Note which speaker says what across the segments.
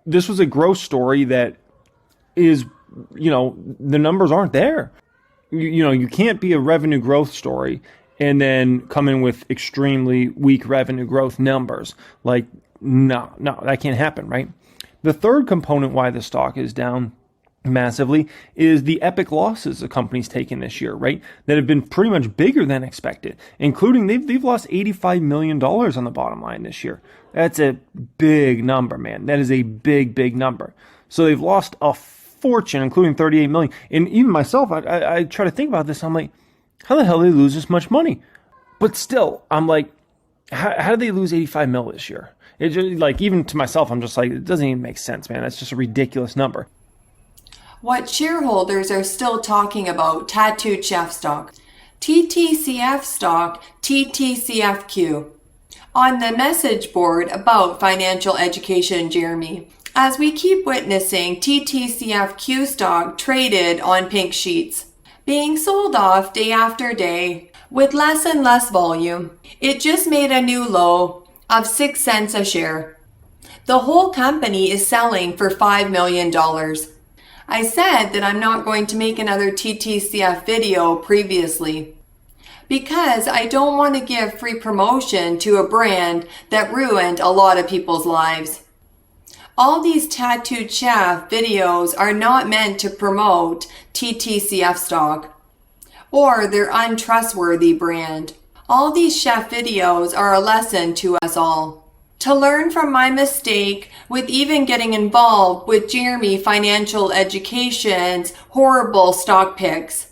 Speaker 1: this was a growth story that is, the numbers aren't there. You can't be a revenue growth story and then come in with extremely weak revenue growth numbers. Like, no, that can't happen, right? The third component why the stock is down massively is the epic losses the company's taken this year, right? That have been pretty much bigger than expected, including they've lost $85 million on the bottom line this year. That's a big number, man. That is a big number. So they've lost a fortune, including $38 million. And even myself, I try to think about this. I'm like, how the hell did they lose this much money? But still, I'm like, how did they lose 85 mil this year? It just, like, even to myself, I'm just like, it doesn't even make sense, man. That's just a ridiculous number.
Speaker 2: What shareholders are still talking about Tattooed Chef stock, TTCF stock, TTCFQ, on the message board about financial education, Jeremy. As we keep witnessing TTCFQ stock traded on pink sheets, being sold off day after day with less and less volume. It just made a new low of 6 cents a share. The whole company is selling for $5 million. I said that I'm not going to make another TTCF video previously because I don't want to give free promotion to a brand that ruined a lot of people's lives. All these Tattooed Chef videos are not meant to promote TTCF stock or their untrustworthy brand. All these chef videos are a lesson to us all. To learn from my mistake with even getting involved with Jeremy Financial Education's horrible stock picks.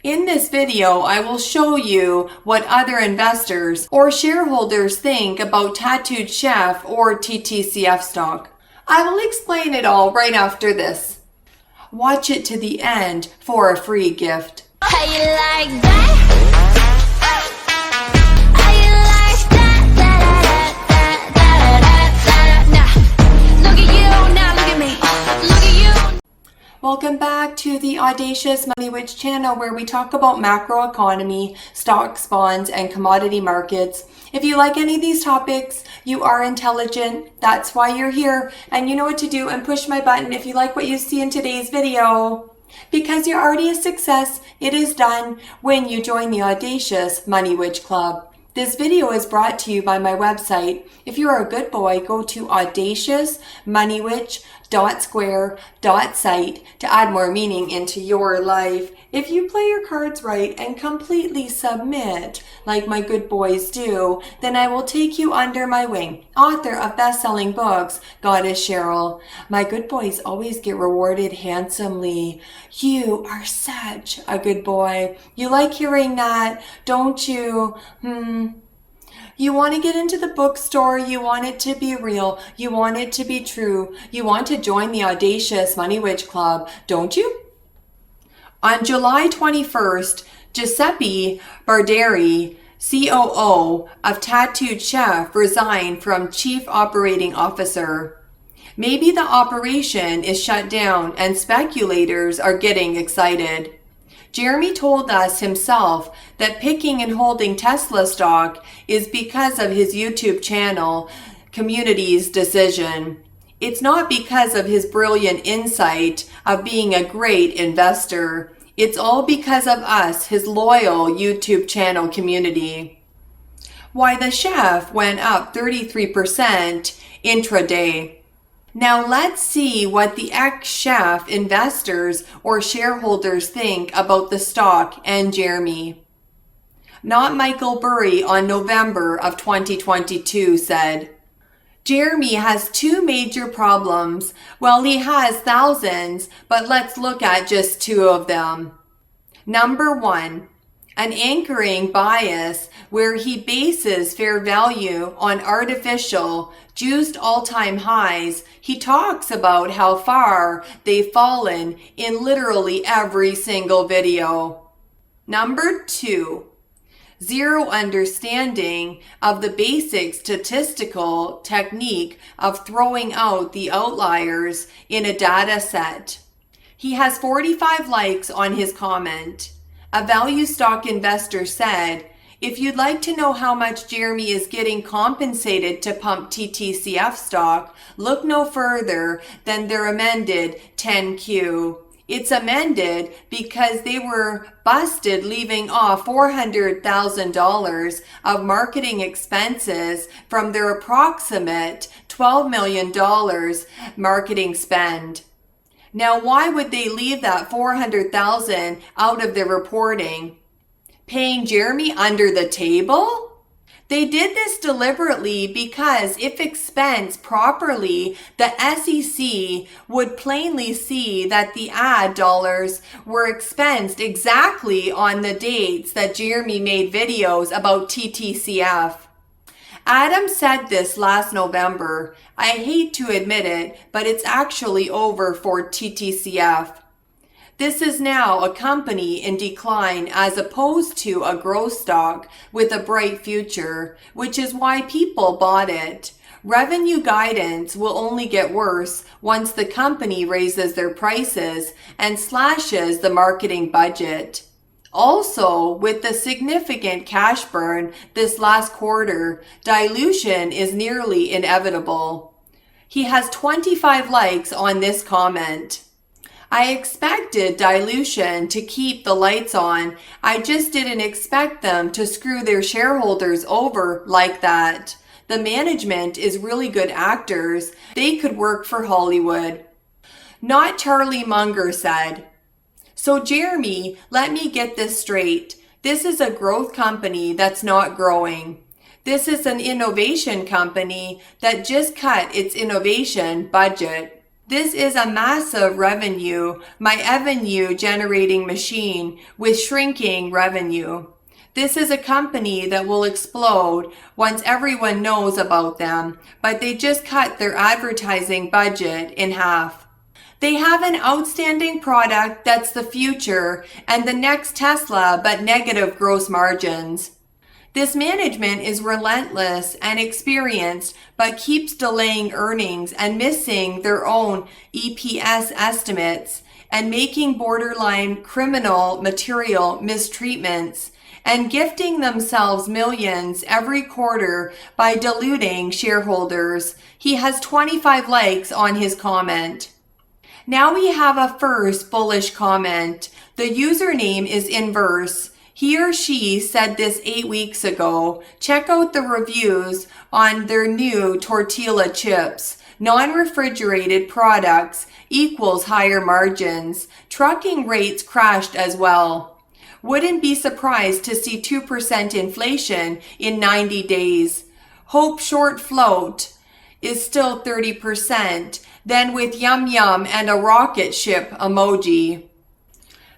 Speaker 2: In this video, I will show you what other investors or shareholders think about Tattooed Chef or TTCF stock. I will explain it all right after this. Watch it to the end for a free gift.
Speaker 3: How you like that?
Speaker 2: Welcome back to the Audacious Money Witch channel, where we talk about macroeconomy, stocks, bonds, and commodity markets. If you like any of these topics, you are intelligent. That's why you're here, and you know what to do, and push my button if you like what you see in today's video. Because you're already a success, it is done when you join the Audacious Money Witch Club. This video is brought to you by my website. If you are a good boy, go to audaciousmoneywitch.square.site to add more meaning into your life. If you play your cards right and completely submit like my good boys do, then I will take you under my wing. Author of best-selling books, Goddess Cheryl. My good boys always get rewarded handsomely. You are such a good boy. You like hearing that, don't you? You want to get into the bookstore, you want it to be real, you want it to be true, you want to join the Audacious Money Witch Club, don't you? On July 21st, Giuseppe Barderi, COO of Tattooed Chef, resigned from Chief Operating Officer. Maybe the operation is shut down and speculators are getting excited. Jeremy told us himself that picking and holding Tesla stock is because of his YouTube channel community's decision. It's not because of his brilliant insight of being a great investor. It's all because of us, his loyal YouTube channel community. Why the chef went up 33% intraday. Now let's see what the ex-chef investors or shareholders think about the stock and Jeremy. Not Michael Burry on November of 2022 said, Jeremy has two major problems. Well, he has thousands, but let's look at just two of them. Number one, an anchoring bias where he bases fair value on artificial, juiced all-time highs. He talks about how far they've fallen in literally every single video. Number two, zero understanding of the basic statistical technique of throwing out the outliers in a data set. He has 45 likes on his comment. A value stock investor said, If you'd like to know how much Jeremy is getting compensated to pump TTCF stock, look no further than their amended 10Q. It's amended because they were busted leaving off $400,000 of marketing expenses from their approximate $12 million marketing spend. Now, why would they leave that $400,000 out of their reporting? Paying Jeremy under the table? They did this deliberately because if expensed properly, the SEC would plainly see that the ad dollars were expensed exactly on the dates that Jeremy made videos about TTCF. Adam said this last November. I hate to admit it, but it's actually over for TTCF. This is now a company in decline as opposed to a growth stock with a bright future, which is why people bought it. Revenue guidance will only get worse once the company raises their prices and slashes the marketing budget. Also, with the significant cash burn this last quarter, dilution is nearly inevitable. He has 25 likes on this comment. I expected dilution to keep the lights on. I just didn't expect them to screw their shareholders over like that. The management is really good actors. They could work for Hollywood. Not Charlie Munger said. So Jeremy, let me get this straight. This is a growth company that's not growing. This is an innovation company that just cut its innovation budget. This is a massive revenue, generating machine with shrinking revenue. This is a company that will explode once everyone knows about them, but they just cut their advertising budget in half. They have an outstanding product that's the future and the next Tesla, but negative gross margins. This management is relentless and experienced, but keeps delaying earnings and missing their own EPS estimates and making borderline criminal material mistreatments and gifting themselves millions every quarter by diluting shareholders. He has 25 likes on his comment. Now we have a first bullish comment. The username is inverse. He or she said this 8 weeks ago. Check out the reviews on their new tortilla chips. Non-refrigerated products equals higher margins. Trucking rates crashed as well. Wouldn't be surprised to see 2% inflation in 90 days. Hope short float is still 30%. Then with yum yum and a rocket ship emoji.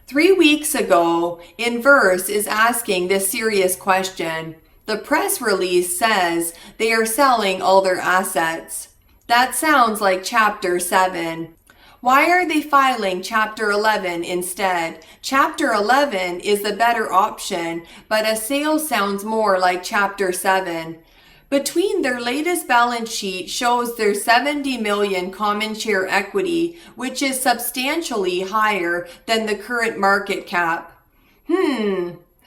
Speaker 2: 3 weeks ago, Inverse is asking this serious question. The press release says they are selling all their assets. That sounds like Chapter 7. Why are they filing Chapter 11 instead? Chapter 11 is the better option, but a sale sounds more like Chapter 7. Between their latest balance sheet shows their 70 million common share equity, which is substantially higher than the current market cap.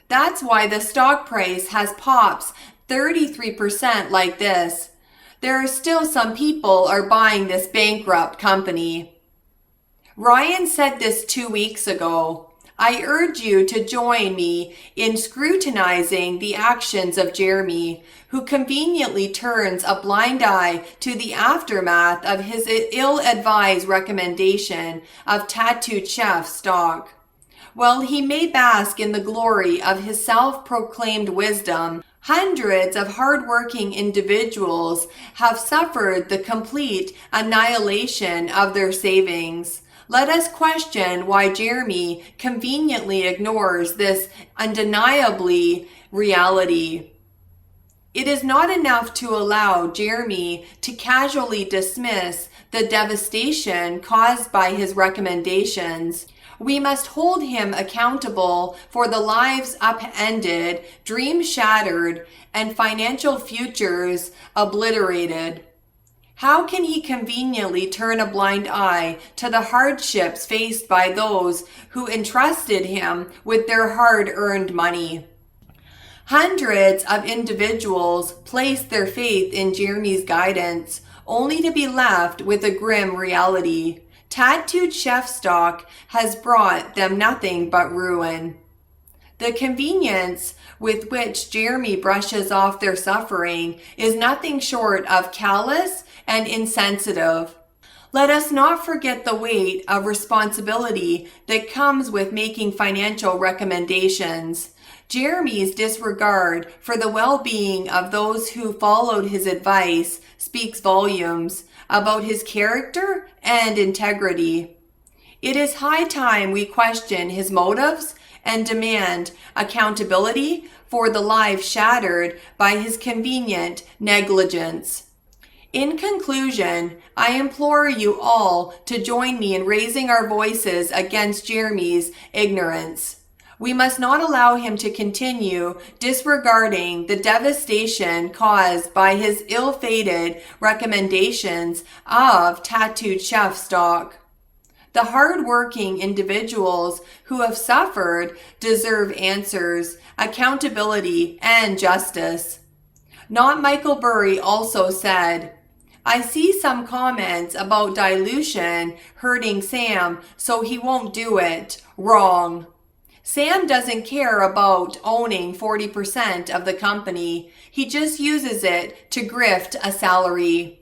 Speaker 2: That's why the stock price has pops 33% like this. There are still some people are buying this bankrupt company. Ryan said this 2 weeks ago. I urge you to join me in scrutinizing the actions of Jeremy, who conveniently turns a blind eye to the aftermath of his ill-advised recommendation of Tattooed Chef stock. While he may bask in the glory of his self-proclaimed wisdom, hundreds of hardworking individuals have suffered the complete annihilation of their savings. Let us question why Jeremy conveniently ignores this undeniably reality. It is not enough to allow Jeremy to casually dismiss the devastation caused by his recommendations. We must hold him accountable for the lives upended, dreams shattered, and financial futures obliterated. How can he conveniently turn a blind eye to the hardships faced by those who entrusted him with their hard-earned money? Hundreds of individuals placed their faith in Jeremy's guidance, only to be left with a grim reality. Tattooed chef stock has brought them nothing but ruin. The convenience with which Jeremy brushes off their suffering is nothing short of callous and insensitive. Let us not forget the weight of responsibility that comes with making financial recommendations. Jeremy's disregard for the well-being of those who followed his advice speaks volumes about his character and integrity. It is high time we question his motives and demand accountability for the lives shattered by his convenient negligence. In conclusion, I implore you all to join me in raising our voices against Jeremy's ignorance. We must not allow him to continue disregarding the devastation caused by his ill-fated recommendations of tattooed chef stock. The hard-working individuals who have suffered deserve answers, accountability, and justice. Not Michael Burry also said, I see some comments about dilution hurting Sam, so he won't do it. Wrong. Sam doesn't care about owning 40% of the company. He just uses it to grift a salary.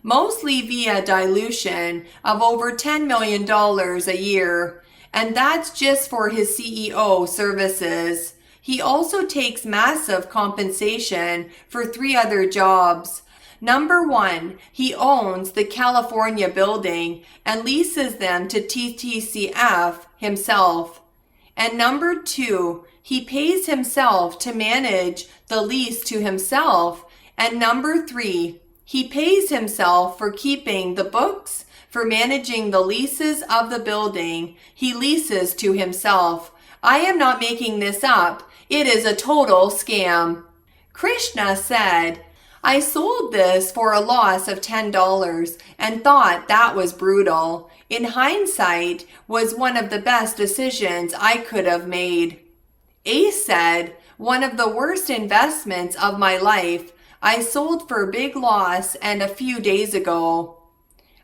Speaker 2: Mostly via dilution of over $10 million a year. And that's just for his CEO services. He also takes massive compensation for 3 other jobs. Number 1, he owns the California building and leases them to TTCF himself. And number 2, he pays himself to manage the lease to himself. And number 3, he pays himself for keeping the books, for managing the leases of the building he leases to himself. I am not making this up. It is a total scam. Krishna said, I sold this for a loss of $10 and thought that was brutal. In hindsight, was one of the best decisions I could have made. Ace said, one of the worst investments of my life. I sold for a big loss and a few days ago.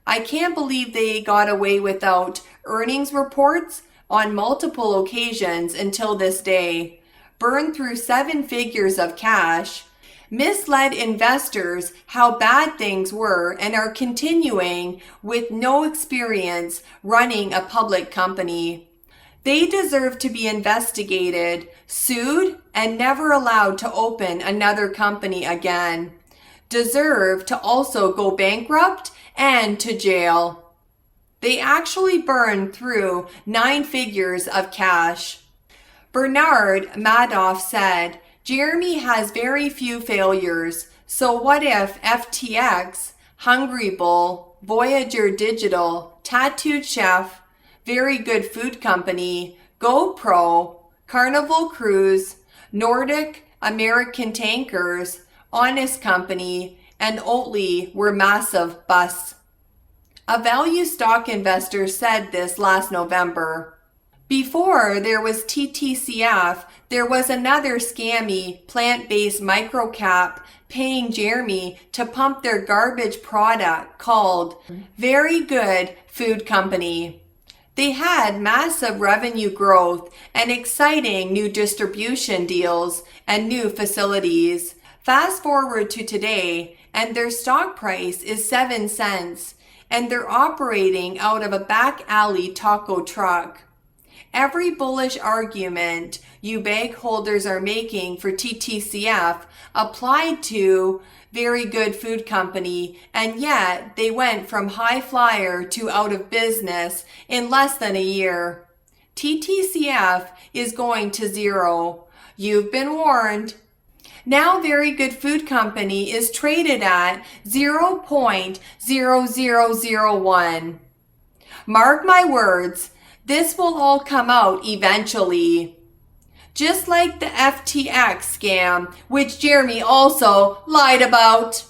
Speaker 2: I can't believe they got away without earnings reports on multiple occasions until this day. Burned through 7 figures of cash. Misled investors how bad things were and are continuing with no experience running a public company. They deserve to be investigated, sued, and never allowed to open another company again. Deserve to also go bankrupt and to jail. They actually burned through 9 figures of cash. Bernard Madoff said, Jeremy has very few failures, so what if FTX, Hungry Bull, Voyager Digital, Tattooed Chef, Very Good Food Company, GoPro, Carnival Cruise, Nordic American Tankers, Honest Company, and Oatly were massive busts? A value stock investor said this last November. Before there was TTCF, there was another scammy plant-based microcap paying Jeremy to pump their garbage product called Very Good Food Company. They had massive revenue growth and exciting new distribution deals and new facilities. Fast forward to today, and their stock price is 7 cents, and they're operating out of a back alley taco truck. Every bullish argument you bank holders are making for TTCF applied to Very Good Food Company, and yet they went from high flyer to out of business in less than a year. TTCF is going to zero. You've been warned. Now Very Good Food Company is traded at 0.0001. Mark my words. This will all come out eventually. Just like the FTX scam, which Jeremy also lied about.